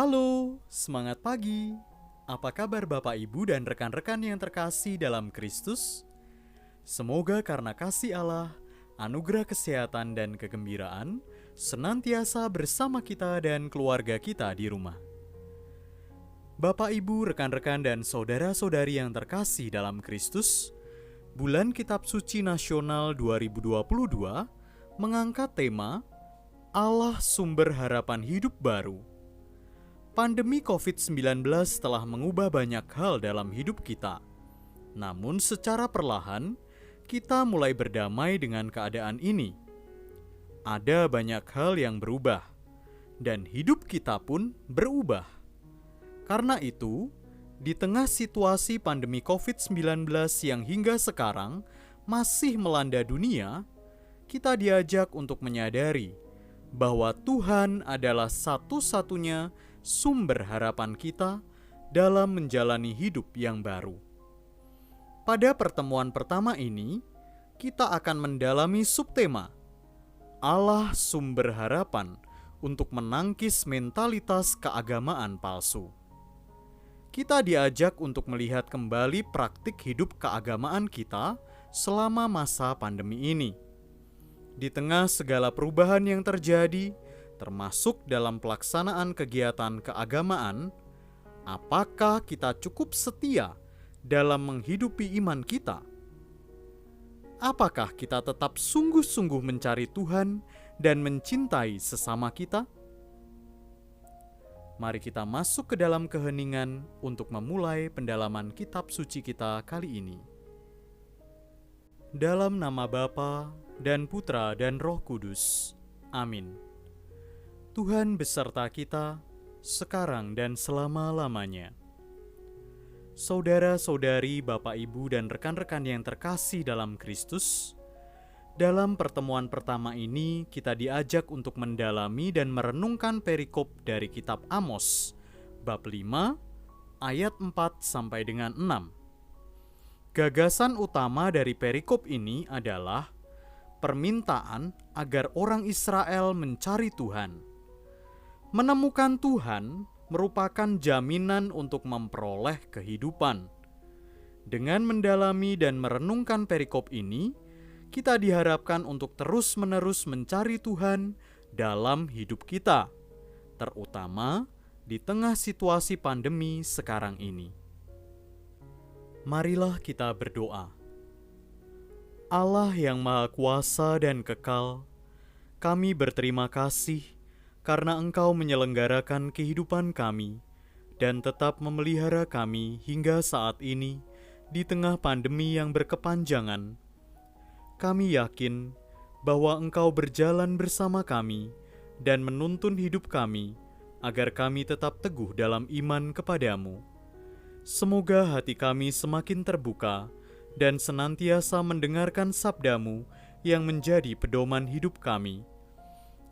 Halo, semangat pagi. Apa kabar Bapak Ibu dan rekan-rekan yang terkasih dalam Kristus? Semoga karena kasih Allah, anugerah kesehatan dan kegembiraan senantiasa bersama kita dan keluarga kita di rumah. Bapak Ibu, rekan-rekan dan saudara-saudari yang terkasih dalam Kristus, Bulan Kitab Suci Nasional 2022 mengangkat tema Allah Sumber Harapan Hidup Baru. Pandemi COVID-19 telah mengubah banyak hal dalam hidup kita. Namun secara perlahan, kita mulai berdamai dengan keadaan ini. Ada banyak hal yang berubah, dan hidup kita pun berubah. Karena itu, di tengah situasi pandemi COVID-19 yang hingga sekarang masih melanda dunia, kita diajak untuk menyadari bahwa Tuhan adalah satu-satunya sumber harapan kita dalam menjalani hidup yang baru. Pada pertemuan pertama ini, kita akan mendalami subtema Allah Sumber Harapan untuk menangkis mentalitas keagamaan palsu. Kita diajak untuk melihat kembali praktik hidup keagamaan kita selama masa pandemi ini. Di tengah segala perubahan yang terjadi, termasuk dalam pelaksanaan kegiatan keagamaan, apakah kita cukup setia dalam menghidupi iman kita? Apakah kita tetap sungguh-sungguh mencari Tuhan dan mencintai sesama kita? Mari kita masuk ke dalam keheningan untuk memulai pendalaman kitab suci kita kali ini. Dalam nama Bapa dan Putra dan Roh Kudus. Amin. Tuhan beserta kita, sekarang dan selama-lamanya. Saudara-saudari, Bapak, Ibu, dan rekan-rekan yang terkasih dalam Kristus, dalam pertemuan pertama ini kita diajak untuk mendalami dan merenungkan perikop dari kitab Amos, bab 5, ayat 4 sampai dengan 6. Gagasan utama dari perikop ini adalah permintaan agar orang Israel mencari Tuhan. Menemukan Tuhan merupakan jaminan untuk memperoleh kehidupan. Dengan mendalami dan merenungkan perikop ini, kita diharapkan untuk terus-menerus mencari Tuhan dalam hidup kita, terutama di tengah situasi pandemi sekarang ini. Marilah kita berdoa. Allah yang Maha Kuasa dan Kekal, kami berterima kasih karena Engkau menyelenggarakan kehidupan kami dan tetap memelihara kami hingga saat ini di tengah pandemi yang berkepanjangan. Kami yakin bahwa Engkau berjalan bersama kami dan menuntun hidup kami agar kami tetap teguh dalam iman kepadamu. Semoga hati kami semakin terbuka dan senantiasa mendengarkan sabdamu yang menjadi pedoman hidup kami.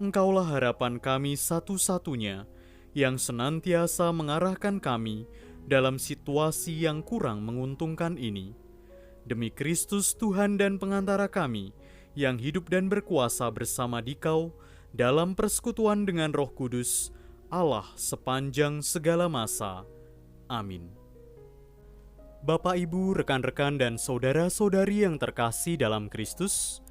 Engkaulah harapan kami satu-satunya yang senantiasa mengarahkan kami dalam situasi yang kurang menguntungkan ini. Demi Kristus Tuhan dan pengantara kami yang hidup dan berkuasa bersama Dikau dalam persekutuan dengan Roh Kudus, Allah sepanjang segala masa. Amin. Bapak, Ibu, rekan-rekan, dan saudara-saudari yang terkasih dalam Kristus,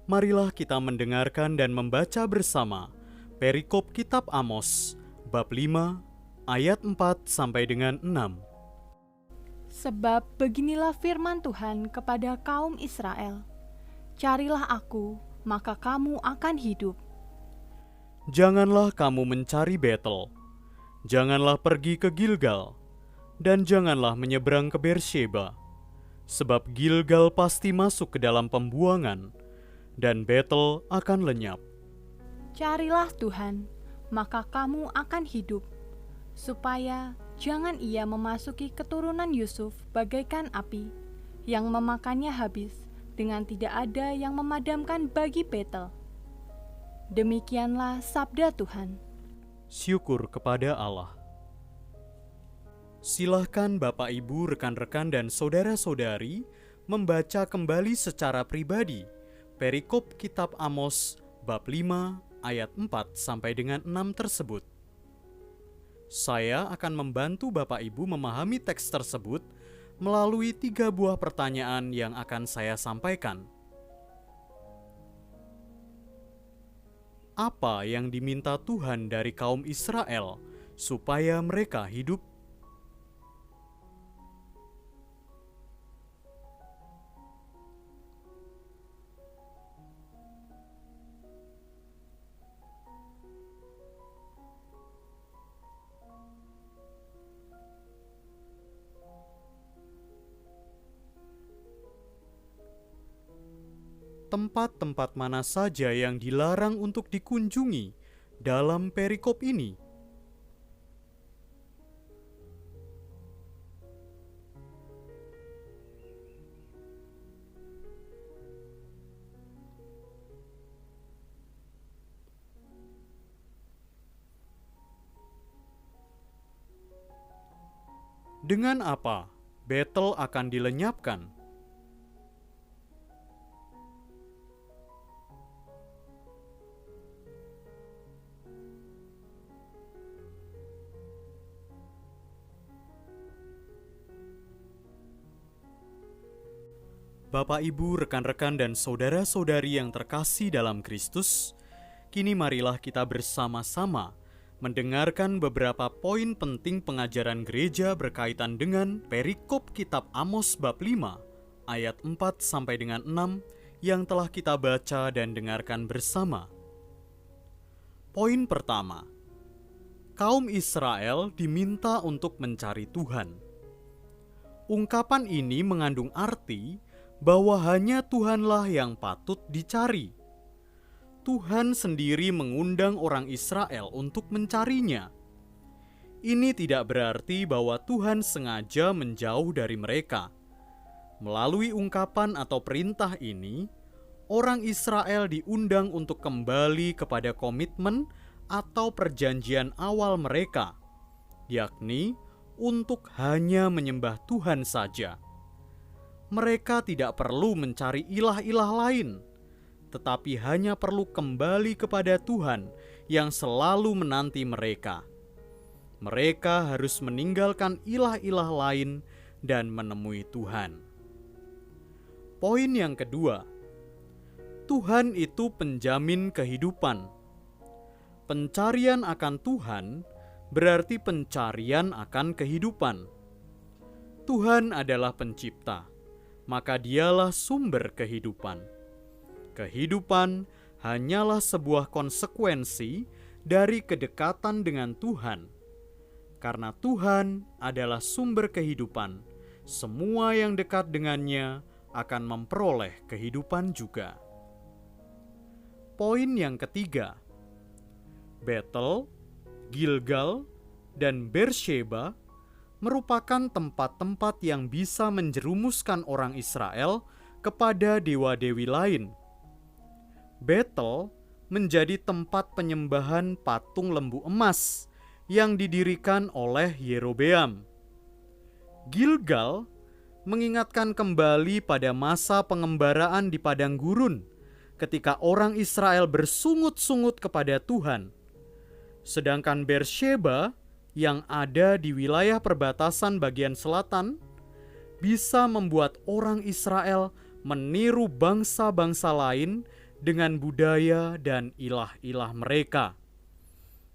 marilah kita mendengarkan dan membaca bersama perikop kitab Amos, bab 5, ayat 4 sampai dengan 6. Sebab beginilah firman Tuhan kepada kaum Israel, carilah aku, maka kamu akan hidup. Janganlah kamu mencari Betel, janganlah pergi ke Gilgal, dan janganlah menyeberang ke Beersheba, sebab Gilgal pasti masuk ke dalam pembuangan, dan Betel akan lenyap. Carilah Tuhan, maka kamu akan hidup, supaya jangan ia memasuki keturunan Yusuf bagaikan api, yang memakannya habis, dengan tidak ada yang memadamkan bagi Betel. Demikianlah sabda Tuhan. Syukur kepada Allah. Silahkan Bapak, Ibu, rekan-rekan, dan saudara-saudari membaca kembali secara pribadi perikop kitab Amos bab 5 ayat 4 sampai dengan 6 tersebut. Saya akan membantu Bapak Ibu memahami teks tersebut melalui 3 buah pertanyaan yang akan saya sampaikan. Apa yang diminta Tuhan dari kaum Israel supaya mereka hidup? Tempat-tempat mana saja yang dilarang untuk dikunjungi dalam perikop ini? Dengan apa Betel akan dilenyapkan? Bapak, Ibu, rekan-rekan, dan saudara-saudari yang terkasih dalam Kristus, kini marilah kita bersama-sama mendengarkan beberapa poin penting pengajaran gereja berkaitan dengan perikop kitab Amos bab 5, ayat 4 sampai dengan 6 yang telah kita baca dan dengarkan bersama. Poin pertama, kaum Israel diminta untuk mencari Tuhan. Ungkapan ini mengandung arti bahwa hanya Tuhanlah yang patut dicari. Tuhan sendiri mengundang orang Israel untuk mencarinya. Ini tidak berarti bahwa Tuhan sengaja menjauh dari mereka. Melalui ungkapan atau perintah ini, orang Israel diundang untuk kembali kepada komitmen atau perjanjian awal mereka, yakni untuk hanya menyembah Tuhan saja. Mereka tidak perlu mencari ilah-ilah lain, tetapi hanya perlu kembali kepada Tuhan yang selalu menanti mereka. Mereka harus meninggalkan ilah-ilah lain dan menemui Tuhan. Poin yang kedua, Tuhan itu penjamin kehidupan. Pencarian akan Tuhan berarti pencarian akan kehidupan. Tuhan adalah pencipta, maka dialah sumber kehidupan. Kehidupan hanyalah sebuah konsekuensi dari kedekatan dengan Tuhan. Karena Tuhan adalah sumber kehidupan, semua yang dekat dengannya akan memperoleh kehidupan juga. Poin yang ketiga, Betel, Gilgal, dan Beersheba merupakan tempat-tempat yang bisa menjerumuskan orang Israel kepada dewa-dewi lain. Betel menjadi tempat penyembahan patung lembu emas yang didirikan oleh Yerobeam. Gilgal mengingatkan kembali pada masa pengembaraan di padang gurun ketika orang Israel bersungut-sungut kepada Tuhan. Sedangkan Beersheba yang ada di wilayah perbatasan bagian selatan bisa membuat orang Israel meniru bangsa-bangsa lain dengan budaya dan ilah-ilah mereka.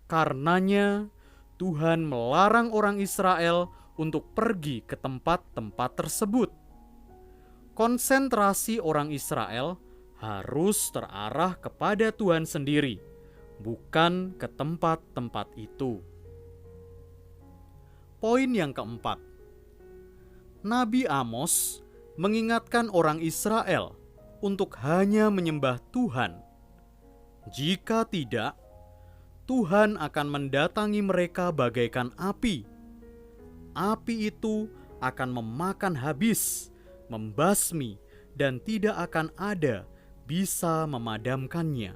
Karenanya, Tuhan melarang orang Israel untuk pergi ke tempat-tempat tersebut. Konsentrasi orang Israel harus terarah kepada Tuhan sendiri, bukan ke tempat-tempat itu. Poin yang keempat, Nabi Amos mengingatkan orang Israel untuk hanya menyembah Tuhan. Jika tidak, Tuhan akan mendatangi mereka bagaikan api. Api itu akan memakan habis, membasmi, dan tidak akan ada bisa memadamkannya.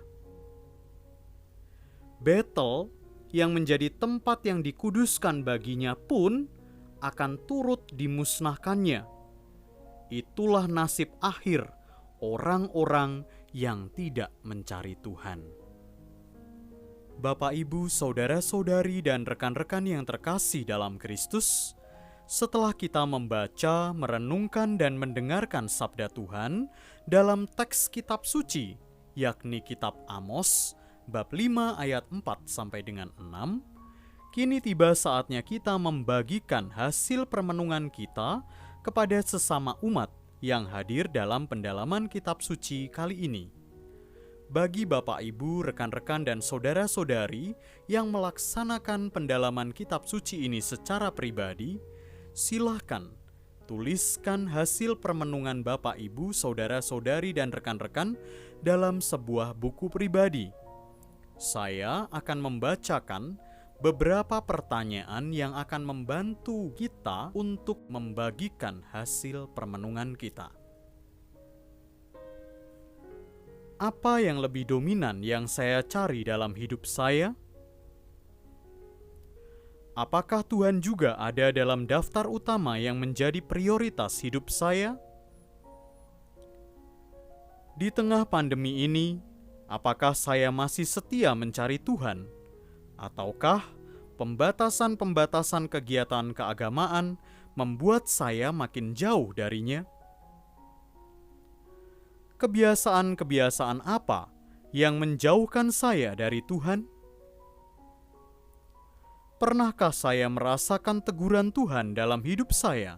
Betel yang menjadi tempat yang dikuduskan baginya pun akan turut dimusnahkannya. Itulah nasib akhir orang-orang yang tidak mencari Tuhan. Bapak, Ibu, saudara-saudari, dan rekan-rekan yang terkasih dalam Kristus, setelah kita membaca, merenungkan, dan mendengarkan sabda Tuhan dalam teks kitab suci, yakni kitab Amos, bab 5 ayat 4 sampai dengan 6, kini tiba saatnya kita membagikan hasil permenungan kita kepada sesama umat yang hadir dalam pendalaman kitab suci kali ini. Bagi Bapak, Ibu, rekan-rekan, dan saudara-saudari yang melaksanakan pendalaman kitab suci ini secara pribadi, silahkan tuliskan hasil permenungan Bapak, Ibu, saudara-saudari, dan rekan-rekan dalam sebuah buku pribadi. Saya akan membacakan beberapa pertanyaan yang akan membantu kita untuk membagikan hasil permenungan kita. Apa yang lebih dominan yang saya cari dalam hidup saya? Apakah Tuhan juga ada dalam daftar utama yang menjadi prioritas hidup saya? Di tengah pandemi ini, apakah saya masih setia mencari Tuhan? Ataukah pembatasan-pembatasan kegiatan keagamaan membuat saya makin jauh darinya? Kebiasaan-kebiasaan apa yang menjauhkan saya dari Tuhan? Pernahkah saya merasakan teguran Tuhan dalam hidup saya?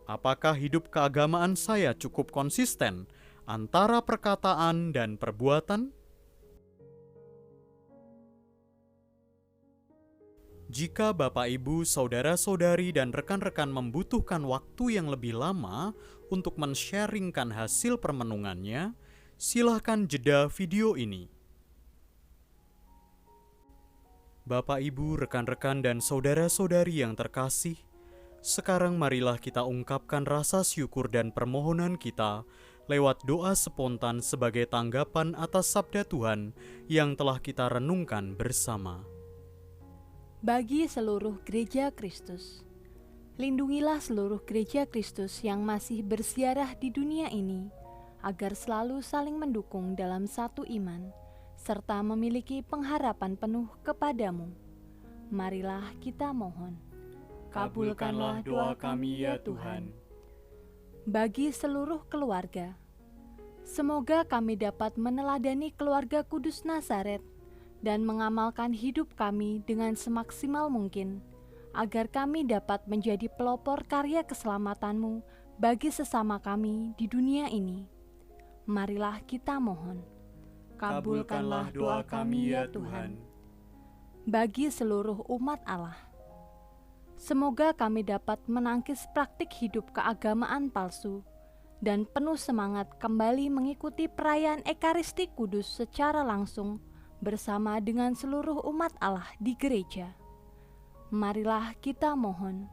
Apakah hidup keagamaan saya cukup konsisten antara perkataan dan perbuatan? Jika Bapak, Ibu, saudara-saudari, dan rekan-rekan membutuhkan waktu yang lebih lama untuk men-sharingkan hasil permenungannya, silahkan jeda video ini. Bapak, Ibu, rekan-rekan, dan saudara-saudari yang terkasih, sekarang marilah kita ungkapkan rasa syukur dan permohonan kita lewat doa spontan sebagai tanggapan atas sabda Tuhan yang telah kita renungkan bersama. Bagi seluruh gereja Kristus, lindungilah seluruh gereja Kristus yang masih bersiarah di dunia ini, agar selalu saling mendukung dalam satu iman, serta memiliki pengharapan penuh kepadamu. Marilah kita mohon. Kabulkanlah doa kami ya Tuhan. Bagi seluruh keluarga, semoga kami dapat meneladani keluarga Kudus Nazaret dan mengamalkan hidup kami dengan semaksimal mungkin, agar kami dapat menjadi pelopor karya keselamatan-Mu bagi sesama kami di dunia ini. Marilah kita mohon. Kabulkanlah doa kami ya Tuhan. Bagi seluruh umat Allah, semoga kami dapat menangkis praktik hidup keagamaan palsu dan penuh semangat kembali mengikuti perayaan Ekaristi Kudus secara langsung bersama dengan seluruh umat Allah di gereja. Marilah kita mohon.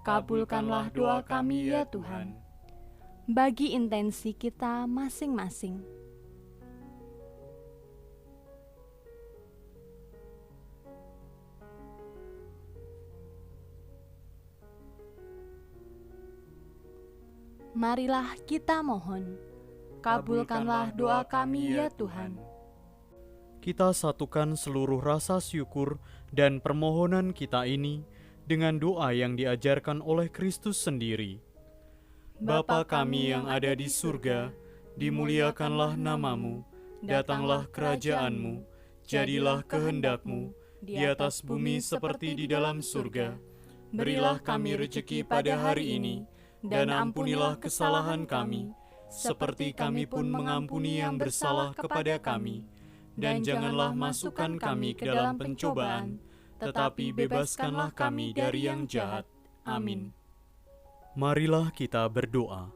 Kabulkanlah doa kami ya Tuhan. Bagi intensi kita masing-masing. Marilah kita mohon. Kabulkanlah doa kami ya Tuhan. Kita satukan seluruh rasa syukur dan permohonan kita ini dengan doa yang diajarkan oleh Kristus sendiri. Bapa kami yang ada di surga, dimuliakanlah namamu, datanglah kerajaan-Mu, jadilah kehendak-Mu, di atas bumi seperti di dalam surga. Berilah kami rejeki pada hari ini, dan ampunilah kesalahan kami, seperti kami pun mengampuni yang bersalah kepada kami. Dan janganlah masukkan kami ke dalam pencobaan, tetapi bebaskanlah kami dari yang jahat. Amin. Marilah kita berdoa.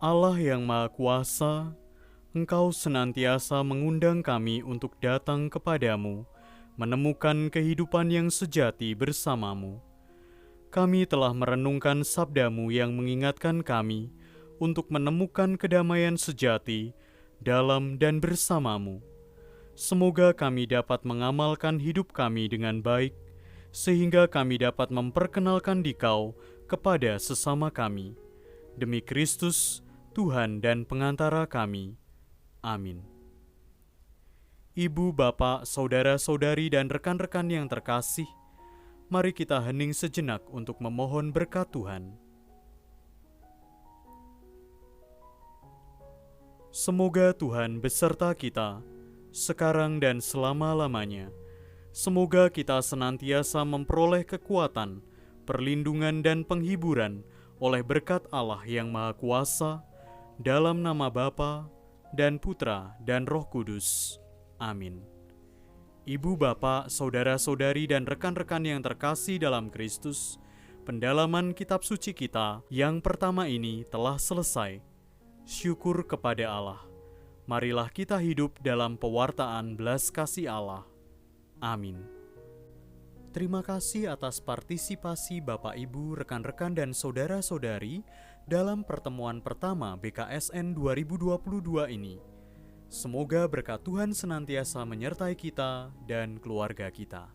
Allah yang Maha Kuasa, Engkau senantiasa mengundang kami untuk datang kepadamu, menemukan kehidupan yang sejati bersamamu. Kami telah merenungkan sabdamu yang mengingatkan kami untuk menemukan kedamaian sejati dalam dan bersamamu. Semoga kami dapat mengamalkan hidup kami dengan baik, sehingga kami dapat memperkenalkan Dikau kepada sesama kami. Demi Kristus, Tuhan dan pengantara kami. Amin. Ibu, bapak, saudara-saudari, dan rekan-rekan yang terkasih, mari kita hening sejenak untuk memohon berkat Tuhan. Semoga Tuhan beserta kita, sekarang dan selama-lamanya. Semoga kita senantiasa memperoleh kekuatan, perlindungan, dan penghiburan oleh berkat Allah yang Maha Kuasa, dalam nama Bapa dan Putra dan Roh Kudus. Amin. Ibu, bapak, saudara-saudari, dan rekan-rekan yang terkasih dalam Kristus, pendalaman kitab suci kita yang pertama ini telah selesai. Syukur kepada Allah. Marilah kita hidup dalam pewartaan belas kasih Allah. Amin. Terima kasih atas partisipasi Bapak, Ibu, rekan-rekan, dan saudara-saudari dalam pertemuan pertama BKSN 2022 ini. Semoga berkat Tuhan senantiasa menyertai kita dan keluarga kita.